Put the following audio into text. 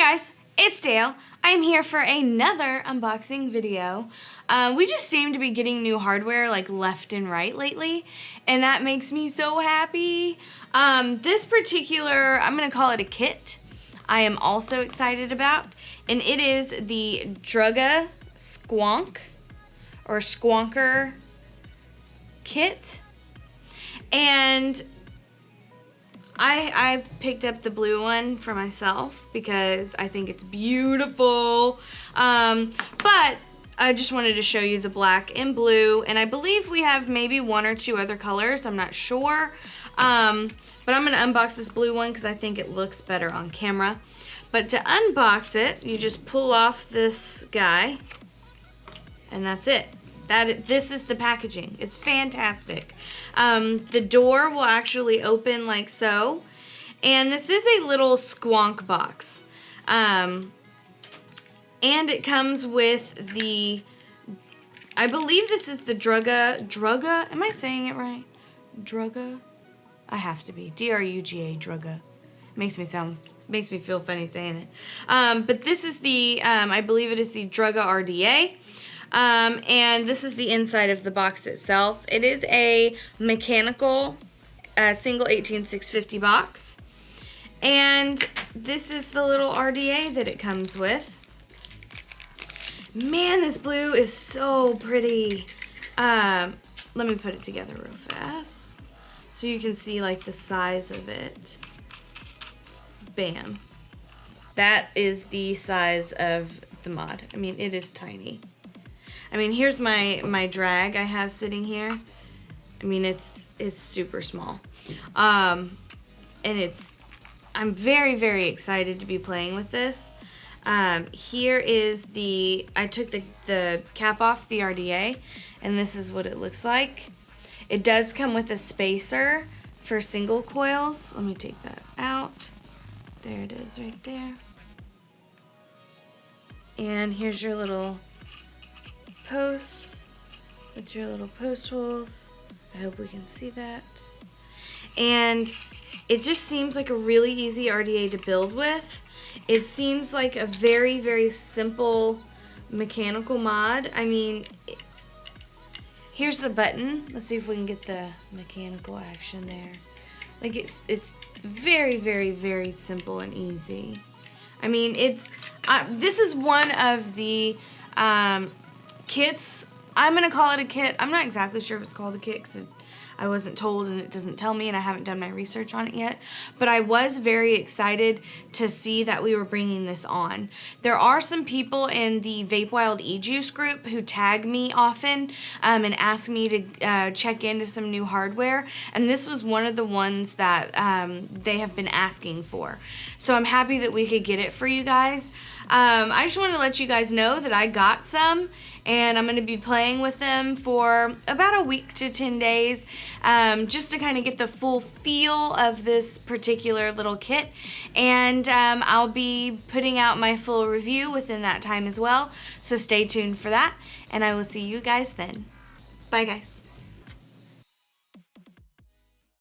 guys, it's Dale. I'm here for another unboxing video. We just seem to be getting new hardware like left and right lately, and that makes me so happy. This particular, I'm gonna call it a kit, I am also excited about, and it is the Druga Squonker kit. And I picked up the blue one for myself because I think it's beautiful, but I just wanted to show you the black and blue, and I believe we have maybe one or two other colors, I'm not sure, but I'm going to unbox this blue one because I think it looks better on camera. But to unbox it, you just pull off this guy, and that's it. This is the packaging. It's fantastic. The door will actually open like so, and this is a little squonk box. And it comes with the, I believe this is the Druga, am I saying it right? Druga? I have to be. D-R-U-G-A, Druga. Makes me feel funny saying it. But this is the, I believe it is the Druga RDA. And this is the inside of the box itself. It is a mechanical single 18650 box, and this is the little RDA that it comes with. Man, this blue is so pretty. Let me put it together real fast so you can see like the size of it. Bam. That is the size of the mod. I mean, it is tiny. I mean, here's my drag I have sitting here. I mean, it's super small. And I'm very, very excited to be playing with this. Here is I took the cap off the RDA, and this is what it looks like. It does come with a spacer for single coils. Let me take that out. There it is right there. And here's your little posts with your little post holes. I hope we can see that. And it just seems like a really easy RDA to build with. It seems like a very, very simple mechanical mod. I mean, here's the button. Let's see if we can get the mechanical action there. Like it's very, very, very simple and easy. I mean, this is one of the kits. I'm gonna call it a kit. I'm not exactly sure if it's called a kit because I wasn't told and it doesn't tell me, and I haven't done my research on it yet. But I was very excited to see that we were bringing this on. There are some people in the Vape Wild E-Juice group who tag me often and ask me to check into some new hardware, and this was one of the ones that they have been asking for. So I'm happy that we could get it for you guys. I just wanted to let you guys know that I got some, and I'm going to be playing with them for about a week to 10 days just to kind of get the full feel of this particular little kit, and I'll be putting out my full review within that time as well, so stay tuned for that, and I will see you guys then. Bye guys.